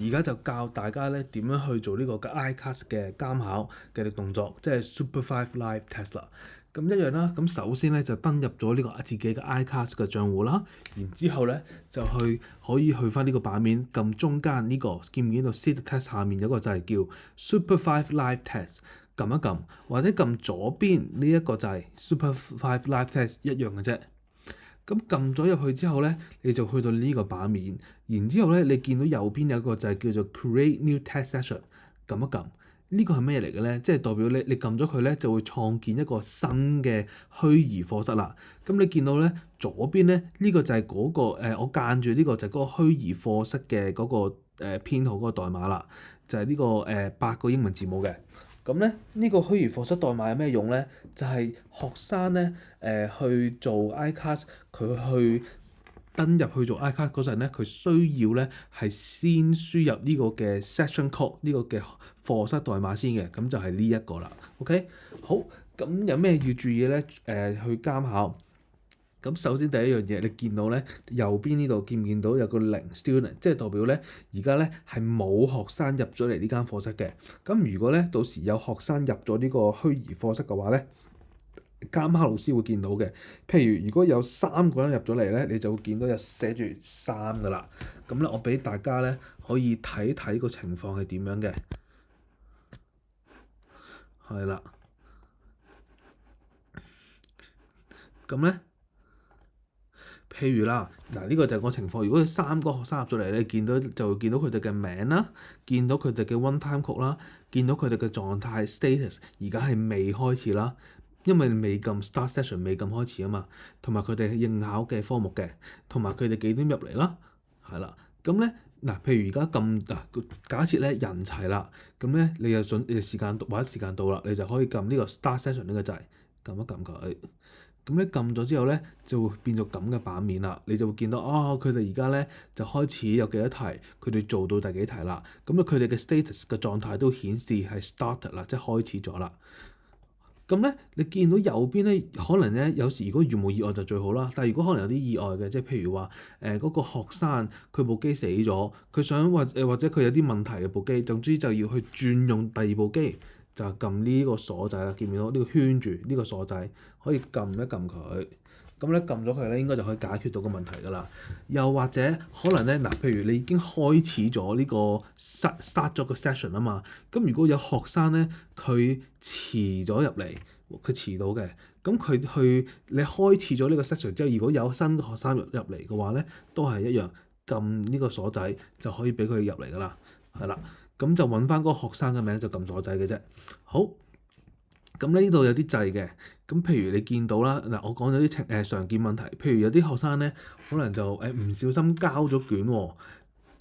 而家就教大家咧點樣去做呢個嘅 ICAS 嘅監考嘅動作，即係 Super Five Live Test 啦。咁一樣啦，咁首先咧就登入咗呢個自己嘅 ICAS 嘅賬戶啦，然之後咧就可以去翻呢個版面，撳中間呢、個見唔見到 Sit Test 下面有個就係叫 Super Five Live Test，撳一撳，或者撳左邊呢一個就係 Super Five Live Test 一樣嘅啫。咁撳咗入去之後咧，你就去到呢個版面，然之後咧，你見到右邊有個就係叫做 Create New Test Session，撳一撳，呢個係咩嚟嘅咧？即係代表你撳咗佢咧，就會創建一個新嘅虛擬課室啦。咁你見到咧左邊咧，呢個就係嗰個我間住呢個就係嗰個虛擬課室嘅嗰個編號嗰個代碼啦，就係呢個8個英文字母嘅。咁咧呢個虛擬課室代碼有咩用咧？就係學生咧去做 ICAS，佢去登入去做 ICAS 嗰陣咧，佢需要咧係先輸入呢個嘅 session code 呢個嘅課室代碼先嘅，咁就係呢一個啦。OK，好，咁有咩要注意咧？去監考。咁首先第一樣嘢，你見到咧右邊呢度見唔見到有個零 student，即係代表咧而家咧係冇學生入咗嚟呢間課室嘅。咁如果咧到時有學生入咗呢個虛擬課室嘅話咧，監考老師會見到嘅。譬如如果有3個人入咗嚟咧，你就會見到有寫住3噶啦。咁咧我俾大家咧可以睇睇個情況係點樣嘅，係啦。咁咧。譬如啦，嗱呢個就係個情況。如果有3個學生入咗嚟，你就會見到佢哋嘅名啦，見到佢哋嘅 one time code 啦，見到佢哋嘅狀態 status，而家係未開始啦，因為未撳 start session 未撳開始啊嘛，同埋佢哋應考嘅科目嘅，同埋佢哋幾點入嚟啦，係啦。咁咧嗱，譬如而家咁嗱，假設咧人齊啦，咁咧你又時間或者時間到啦，你就可以撳呢個 start session 呢個掣，撳一撳佢。咁咧撳咗之後咧，就會變咗咁嘅版面啦。你就會見到佢哋而家咧就開始有幾多題，佢哋做到第幾題啦。咁咧佢哋嘅 status 嘅狀態都顯示係 started 啦，即係開始咗啦。咁咧你見到右邊咧，可能咧有時如果如無意外就最好啦。但係如果可能有啲意外嘅，即係譬如話嗰個學生佢部機死咗，佢想或者佢有啲問題嘅部機，總之就要去轉用第二部機。就撳呢個鎖掣啦，見唔見到呢個圈住呢個鎖掣，可以撳一撳佢。咁咧撳咗佢咧，應該就可以解決到個問題㗎啦。又或者可能咧嗱，譬如你已經開始咗呢個 start 咗個 session 啊嘛。咁如果有學生咧，佢遲咗入嚟，佢遲到嘅，咁你開始咗呢個 session 之後，如果有新嘅學生入嚟嘅話咧，都係一樣撳呢個鎖掣就可以俾佢入嚟㗎啦，係啦。咁就揾翻嗰個學生嘅名就撳鎖掣嘅啫。好，咁咧呢度有啲掣嘅。咁譬如你見到啦，嗱我講咗啲常見問題，譬如有啲學生咧可能就唔小心交咗卷喎，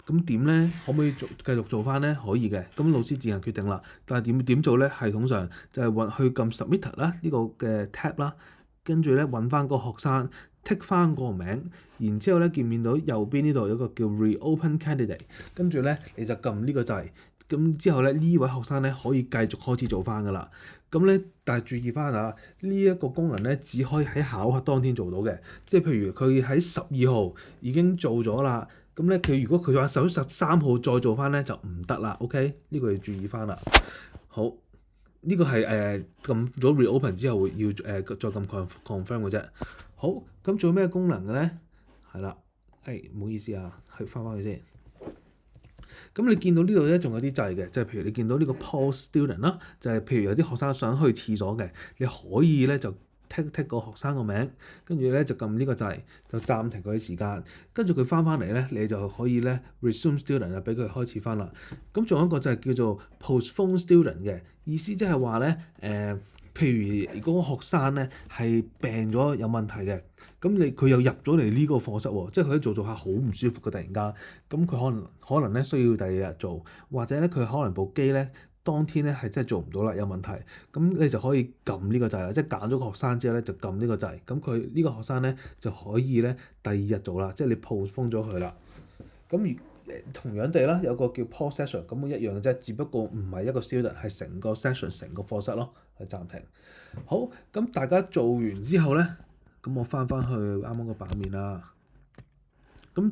咁點咧？可唔可以繼續做翻咧？可以嘅，咁老師自行決定啦。但係點做咧？系統上就係去撳 submit 啦，呢個嘅 tab 啦，跟住咧揾翻個學生。剔翻個名，然之後咧見唔見到右邊呢度有個叫 Reopen Candidate，跟住咧你就撳呢個掣，咁之後咧呢位學生咧可以繼續開始做翻噶啦。咁咧但係注意翻啊，呢一個功能咧只可以喺考核當天做到嘅，即係譬如佢喺12號已經做咗啦，咁咧如果佢話13號再做翻咧就唔得啦。OK，呢個要注意翻啦。好。呢個係撳咗 reopen 之後要再撳 confirm 嘅啫。好，咁仲有咩功能嘅咧？係啦，唔好意思啊，翻去先。咁你見到呢度咧仲有啲掣嘅，即係譬如你見到呢個 pause student 啦，就係譬如有啲學生想去廁所嘅，你可以咧就剔個學生個名，跟住咧就撳呢個掣，就暫停佢嘅時間，跟住佢翻嚟咧，你就可以咧 resume student 啊，俾佢開始翻啦。咁仲有一個就係叫做 postpone student 嘅意思，即係話咧譬如嗰個學生咧係病咗有問題嘅，咁佢又入咗嚟呢個課室喎，即係佢做下好唔舒服嘅突然間，咁佢可能咧需要第二日做，或者咧佢可能部機咧當天咧係真係做唔到啦，有問題，咁你就可以撳呢個掣啦，即係揀咗個學生之後咧就撳呢個掣，咁佢呢個學生咧就可以咧第二日做啦，即係你 postpone 咗佢啦。咁同樣地啦，有個叫 pause session，咁一樣嘅啫，只不過唔係一個 student，係成個 session 成個課室咯，去暫停。好，咁大家做完之後咧，咁我翻去啱啱個版面啦。咁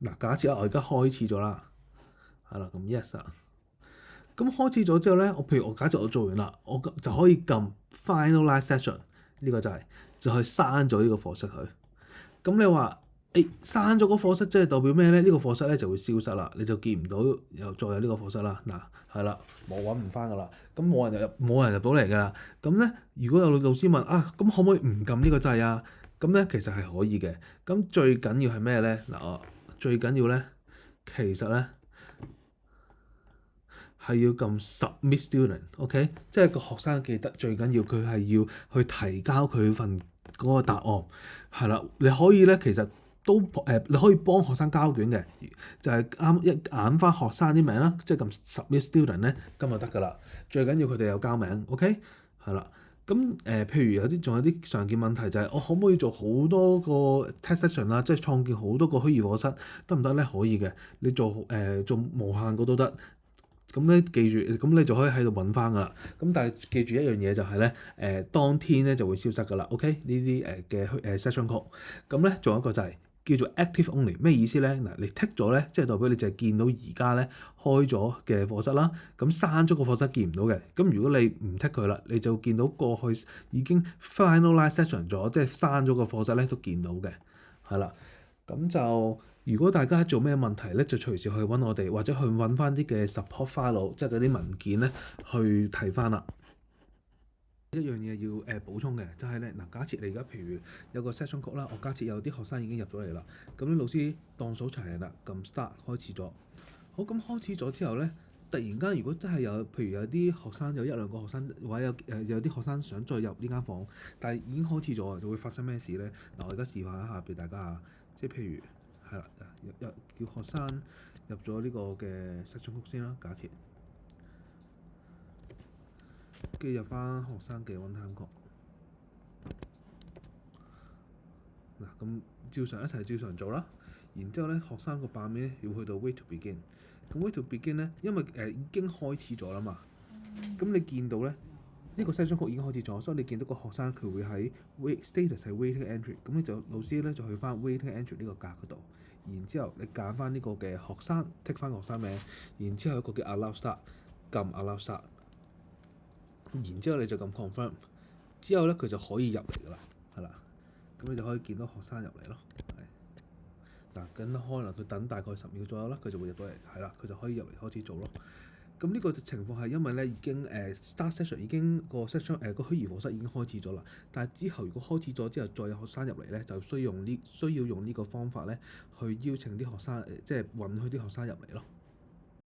嗱，假設我而家開始咗啦，係啦，咁 yes 啊。咁開始咗之後咧，譬如我假設我做完啦，我就可以撳 finalize session 呢個掣，就去刪咗呢個課室佢。咁你話刪咗個課室即係代表咩咧？呢個課室咧就會消失啦，你就見唔到再有呢個課室啦。嗱，係啦，我揾唔翻噶啦。咁冇人入到嚟噶啦。咁咧，如果有老師問啊，咁可唔可以唔撳呢個掣啊？咁咧其實係可以嘅。咁最緊要係咩咧？嗱，最緊要咧，其實咧係要撳 submit student，OK？即係個學生記得最緊要佢係要去提交佢份嗰個答案。係啦，你可以咧，其實都你可以幫學生交卷嘅，就係一揀翻學生啲名啦，即係撳 submit student 咧，咁就得㗎啦。最緊要佢哋有交名，OK？係啦，咁譬如仲有啲常見問題就係我可唔可以做好多個 test section 啦，即係創建好多個虛擬課室，得唔得咧？可以嘅，你做無限個都得。咁咧記住，咁你就可以喺度揾翻㗎啦。咁但係記住一樣嘢就係咧，當天咧就會消失㗎啦。OK，呢啲嘅session code。咁咧仲有一個就係叫做 active only，咩意思咧？嗱，你剔咗咧，即係代表你就係見到而家咧開咗嘅課室啦。咁刪咗個課室見唔到嘅。咁如果你唔剔佢啦，你就見到過去已經 finalize session 咗，即係刪咗個課室咧都見到嘅。係啦，咁就。如果大家做咩問題咧，就隨時去揾我哋，或者去揾翻啲嘅 support file，即係嗰啲文件咧，去睇翻啦。一樣嘢要補充嘅，就係咧嗱，假設你而家譬如有個 session code 啦，我假設有啲學生已經入咗嚟啦，咁啲老師當數齊人啦，撳 start 開始咗。好，咁開始咗之後咧，突然間如果真係譬如有啲學生有一兩個學生，或者有啲學生想再入呢間房，但係已經開始咗啊，就會發生咩事咧？嗱，我而家示範一下俾大家啊，即係譬如。係啦，叫學生入咗呢個嘅 session code 先啦，假設，跟住入翻學生嘅 one time code。嗱，咁照常做啦。然之後咧，學生個版面咧要去到 wait to begin。咁 wait to begin 咧，因為已經開始咗啦嘛。咁你見到咧，呢個 session code已經開始咗，所以你見到個學生佢會喺 status 係 waiting entry。咁你就老師咧就去翻 waiting entry 呢個格嗰度。然之後你揀翻呢個嘅學生，剔翻學生名，然之後有個叫 allow start，撳 allow start，然之後你就撳 confirm，之後咧佢就可以入嚟㗎啦，係啦，咁你就可以見到學生入嚟咯，係嗱，咁可能佢等大概10秒左右啦，佢就會入到嚟，係啦，佢就可以入嚟開始做咯。咁呢個情況係因為咧已經start session 已經個 session 個虛擬課室已經開始咗啦，但係之後如果開始咗之後再有學生入嚟咧，就需要用呢個方法咧去邀請啲學生即係允許啲學生入嚟咯。